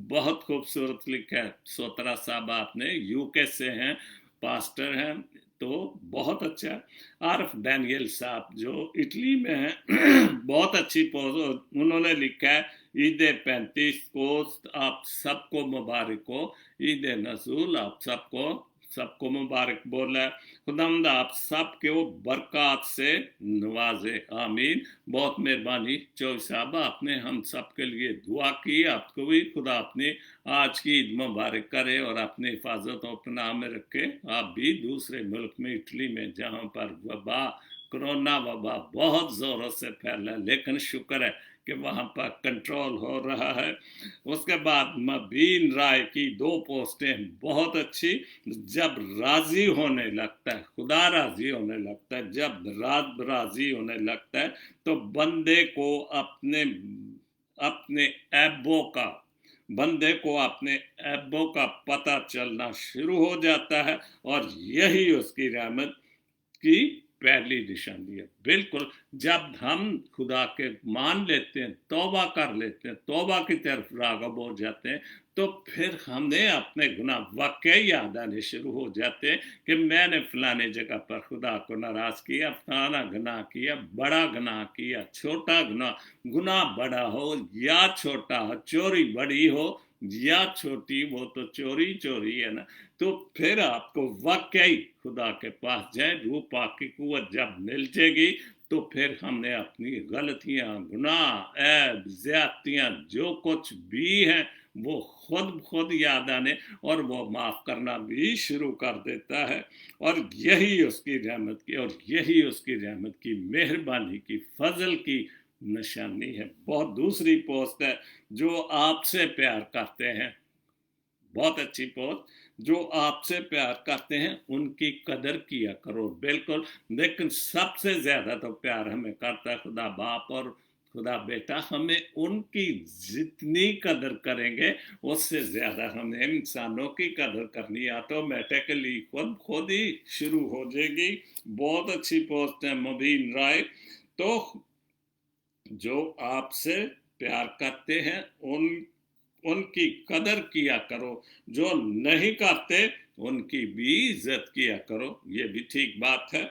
बहुत खूबसूरत लिखा है सोतरा साहब, आपने यूके से हैं, पास्टर हैं, तो बहुत अच्छा। आरफ डैनियल साहब जो इटली में हैं बहुत अच्छी पोस्ट उन्होंने लिखा है, ईद 35 को आप सबको मुबारक हो, ईद नजूल आप सबको सबको मुबारक बोला है, खुदावंद आप सब के वो बरकत से नवाजे, आमीन। बहुत मेहरबानी चौधरी साहब, आपने हम सब के लिए दुआ की, आपको भी खुदा अपने आज की ईद मुबारक करे और अपनी हिफाजत और पनाह में रखे। आप भी दूसरे मुल्क में, इटली में, जहाँ पर वबा, कोरोना वबा बहुत ज़ोरों से फैला, लेकिन शुक्र है कि वहाँ पर कंट्रोल हो रहा है। उसके बाद मबीन राय की 2 पोस्टें बहुत अच्छी, जब राजी होने लगता है, खुदा राजी होने लगता है, जब रात राजी होने लगता है, तो बंदे को अपने अपने ऐबों का, बंदे को अपने ऐबों का पता चलना शुरू हो जाता है, और यही उसकी रहमत की पहली निशानी है। बिल्कुल जब हम खुदा के मान लेते हैं, तौबा कर लेते हैं, तौबा की तरफ राग़ब हो जाते हैं, तो फिर हमें अपने गुनाह वाकई याद आने शुरू हो जाते हैं कि मैंने फलाने जगह पर खुदा को नाराज किया, फलाना गुनाह किया, बड़ा गुनाह किया, छोटा गुनाह, गुनाह बड़ा हो या छोटा हो, चोरी बड़ी हो या छोटी, वो तो चोरी चोरी है ना। तो फिर आपको वाकई खुदा के पास जाए, रूह पाक की कुव्वत जब मिल जाएगी, तो फिर हमने अपनी गलतियां, गुनाह, ऐब, ज्यादतियां जो कुछ भी हैं, वो खुद याद आने और वो माफ करना भी शुरू कर देता है। और यही उसकी रहमत की, और यही उसकी रहमत की, मेहरबानी की, फजल की निशानी है। बहुत दूसरी पोस्ट है, जो आपसे प्यार करते हैं, बहुत अच्छी पोस्ट, जो आपसे प्यार करते हैं उनकी कदर किया करो। बिल्कुल, लेकिन सबसे ज्यादा तो प्यार हमें करता है खुदा बाप और खुदा बेटा, हमें उनकी जितनी कदर करेंगे उससे ज्यादा हमें इंसानों की कदर करनी ऑटोमेटिकली खुद ही शुरू हो जाएगी। बहुत अच्छी पोस्ट है मुबीन राय। तो जो आपसे प्यार करते हैं उनकी कदर किया करो, जो नहीं करते उनकी भी इज्जत किया करो, ये भी ठीक बात है,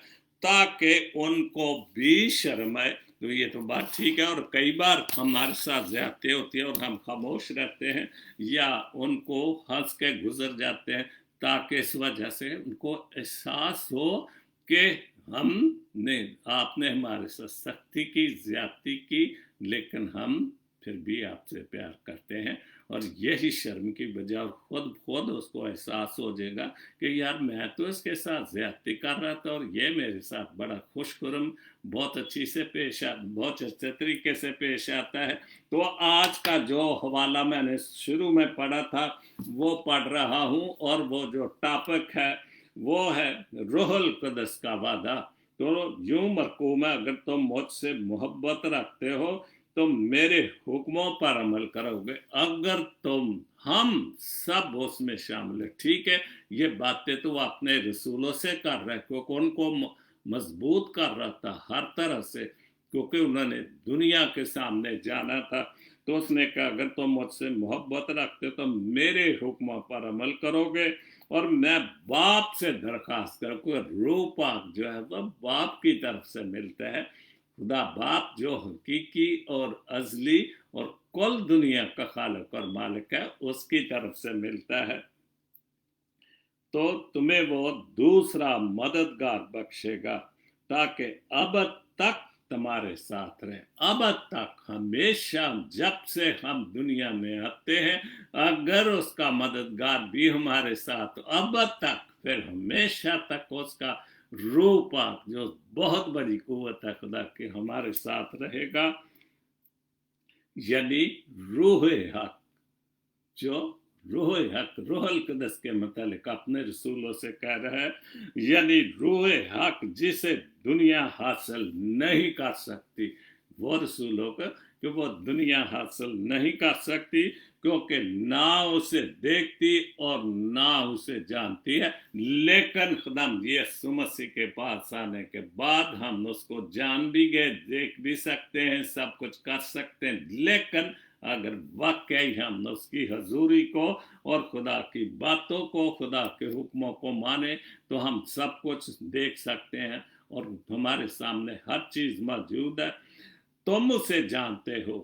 ताकि उनको भी शर्म आए। तो ये तो बात ठीक है, और कई बार हमारे साथ ज्यादती होती है और हम खामोश रहते हैं या उनको हंस के गुजर जाते हैं, ताकि इस वजह से उनको एहसास हो कि हमने, आपने हमारे साथ सख्ती की, ज्यादती की, लेकिन हम फिर भी आपसे प्यार करते हैं। और यही शर्म की वजह, खुद उसको एहसास हो जाएगा कि यार मैं तो इसके साथ ज्यादती कर रहा था और ये मेरे साथ बड़ा खुशखुरम, बहुत अच्छी से पेश आ, बहुत अच्छे तरीके से पेश आता है। तो आज का जो हवाला मैंने शुरू में पढ़ा था वो पढ़ रहा हूँ, और वो जो टॉपिक है वो है रूहुल कुद्स का वादा। तो यूं मरकूम है, अगर तुम मुझसे मोहब्बत रखते हो तो मेरे हुक्मों पर अमल करोगे, अगर तुम, हम सब उसमें शामिल है। ठीक है, ये बातें तो अपने रसूलों से कर रहे, क्योंकि उनको मजबूत कर रहा था हर तरह से, क्योंकि उन्होंने दुनिया के सामने जाना था। तो उसने कहा अगर तुम मुझसे मोहब्बत रखते तो मेरे हुक्मों पर अमल करोगे, और मैं बाप से दरखास्त करूँ। रूह पाक जो है वह बाप की तरफ से मिलता है। खुदा बाप जो हकीकी और अजली और कुल दुनिया का खालिक और मालिक है, उसकी तरफ से मिलता है। तो तुम्हें वो दूसरा मददगार बख्शेगा, ताकि अब तक तुम्हारे साथ रहे। अब तक, हमेशा, जब से हम दुनिया में आते हैं, अगर उसका मददगार भी हमारे साथ, अब तक, फिर हमेशा तक उसका रूह पाक जो बहुत बड़ी कुव्वत है खुदा के, हमारे साथ रहेगा। यानी रूह हक, जो रूह हक रूहुल कुद्स के मतलब अपने रसूलों से कह रहा है, यानी रूह हक जिसे दुनिया हासिल नहीं कर सकती, वो रसूलों को, कि वो दुनिया हासिल नहीं कर सकती, क्योंकि ना उसे देखती और ना उसे जानती है। लेकिन खुदाम यीशु मसीह के पास आने के बाद हम उसको जान भी गए, देख भी सकते हैं, सब कुछ कर सकते हैं। लेकिन अगर वाकई हम उसकी हजूरी को और खुदा की बातों को, खुदा के हुक्मों को माने, तो हम सब कुछ देख सकते हैं और हमारे सामने हर चीज मौजूद है। तुम उसे जानते हो,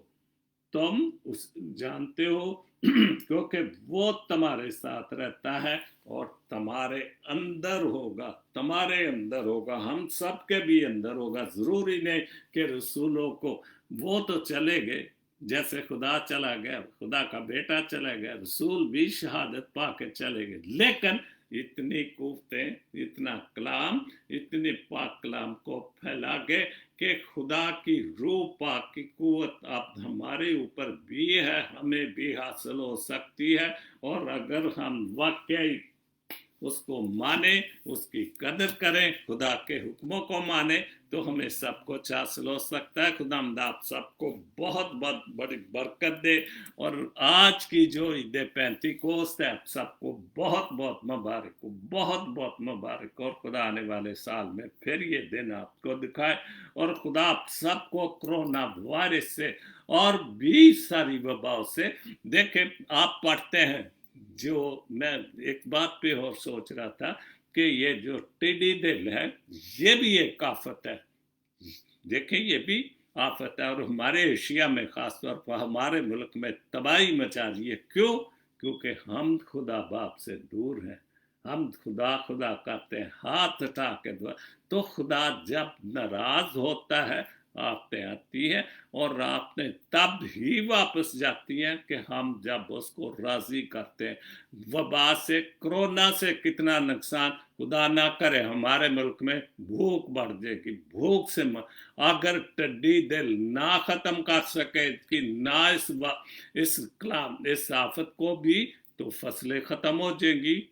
तुम उस जानते हो क्योंकि वो तुम्हारे साथ रहता है और तुम्हारे अंदर होगा, तुम्हारे अंदर होगा, हम सब के भी अंदर होगा। जरूरी नहीं कि रसूलों को, वो तो चले गए, जैसे खुदा चला गया, खुदा का बेटा चला गया, रसूल भी शहादत पाके चले गए, लेकिन इतनी कुव्वतें, इतना कलाम, इतने पाक कलाम को फैला के कि खुदा की रूह पाक की कुव्वत अब हमारे ऊपर भी है, हमें भी हासिल हो सकती है। और अगर हम वाकई उसको माने, उसकी कदर करें, खुदा के हुक्मों को माने, तो हमें सब कुछ हासिल हो सकता है। खुदा आप सबको बहुत बहुत बड़ी बरकत दे। और आज की जो ईद पेंतीकोस्त है, सबको बहुत बहुत मुबारक हो, बहुत बहुत मुबारक। और खुदा आने वाले साल में फिर ये दिन आपको दिखाए, और खुदा आप सबको कोरोना वायरस से और भी सारी वबाओं से, देखें आप पढ़ते हैं, जो मैं एक बात पे और सोच रहा था कि ये जो टिड्डी दिल है, ये भी एक आफत है। देखें ये भी आफत है, और हमारे एशिया में खासतौर पर हमारे मुल्क में तबाही मचा रही है। क्यों? क्योंकि हम खुदा बाप से दूर हैं, हम खुदा खुदा करते हैं हाथ उठा के दुआ। तो खुदा जब नाराज होता है, आफतें आती हैं, और आफतें तब ही वापस जाती हैं कि हम जब उसको राजी करते हैं। वबा से, कोरोना से कितना नुकसान, खुदा ना करे हमारे मुल्क में भूख बढ़ जाएगी, भूख से अगर टिड्डी दिल ना खत्म कर सके कि ना इस आफत को भी, तो फसलें खत्म हो जाएंगी,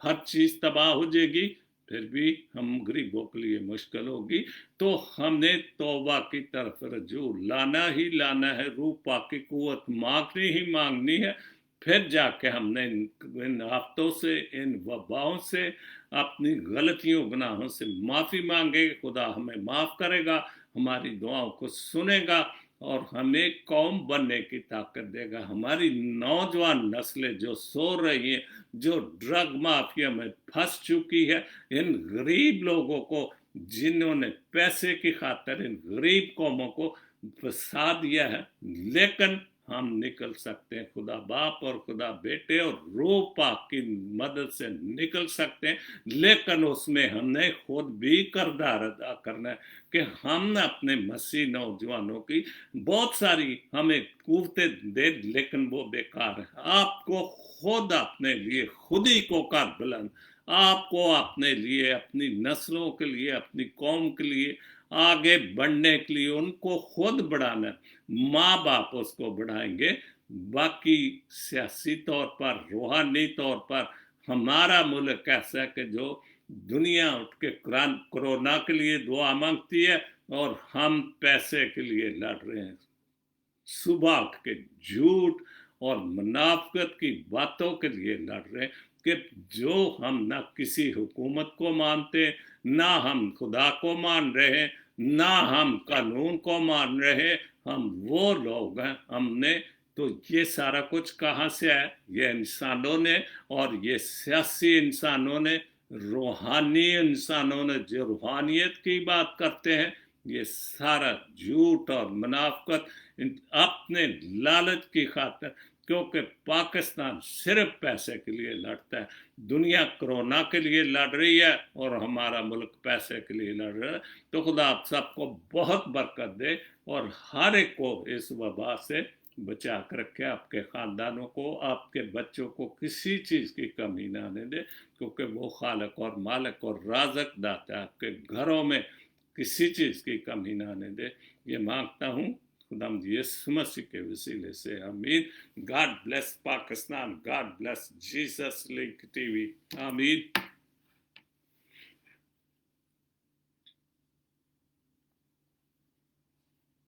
हर चीज तबाह हो जाएगी, फिर भी हम गरीबों के लिए मुश्किल होगी। तो हमने तौबा की तरफ रजू लाना ही लाना है, रूह पाक की कुव्वत मांगनी ही मांगनी है। फिर जाके हमने इन आफतों से, इन वबाओं से, अपनी गलतियों गुनाहों से माफ़ी मांगे, खुदा हमें माफ़ करेगा, हमारी दुआओं को सुनेगा और हमें कौम बनने की ताकत देगा। हमारी नौजवान नस्लें जो सो रही हैं, जो ड्रग माफिया में फंस चुकी है, इन गरीब लोगों को, जिन्होंने पैसे की खातिर इन गरीब कौमों को फंसा दिया है, लेकिन हम निकल सकते हैं। खुदा बाप और खुदा बेटे और रूह पाक की मदद से निकल सकते हैं, लेकिन उसमें हमने खुद भी किरदार अदा करना है कि हम अपने मसीह नौजवानों की बहुत सारी हमें कुव्वतें दे, लेकिन वो बेकार है। आपको खुद अपने लिए खुद ही को कर बुलंद, आपको अपने लिए, अपनी नस्लों के लिए, अपनी कौम के लिए आगे बढ़ने के लिए उनको खुद बढ़ाना। माँ बाप उसको बढ़ाएंगे, बाकी सियासी तौर पर, रूहानी तौर पर हमारा मुल्क ऐसा है कि जो दुनिया उठ के कोरोना के लिए दुआ मांगती है और हम पैसे के लिए लड़ रहे हैं। सुबह उठ के झूठ और मुनाफिकत की बातों के लिए लड़ रहे हैं। کہ جو ہم نہ کسی حکومت کو مانتے، نہ ہم خدا کو مان رہے، نہ ہم قانون کو مان رہے، ہم وہ لوگ ہیں، ہم نے تو یہ سارا کچھ کہاں سے ہے؟ یہ انسانوں نے، اور یہ سیاسی انسانوں نے، روحانی انسانوں نے جو روحانیت کی بات کرتے ہیں، یہ سارا جھوٹ اور منافقت اپنے لالچ کی خاطر، کیونکہ پاکستان صرف پیسے کے لیے لڑتا ہے، دنیا کرونا کے لیے لڑ رہی ہے اور ہمارا ملک پیسے کے لیے لڑ رہا ہے۔ تو خدا آپ سب کو بہت برکت دے اور ہر ایک کو اس وبا سے بچا کر رکھے، آپ کے خاندانوں کو، آپ کے بچوں کو کسی چیز کی کمی نہ آنے دے، کیونکہ وہ خالق اور مالک اور رازق داتا ہے، آپ کے گھروں میں کسی چیز کی کمی نہ آنے دے۔ یہ مانگتا ہوں خداوند یسوع مسیح کے وسیلے سے، آمین۔ God bless Pakistan, God bless Jesus link T V, آمین۔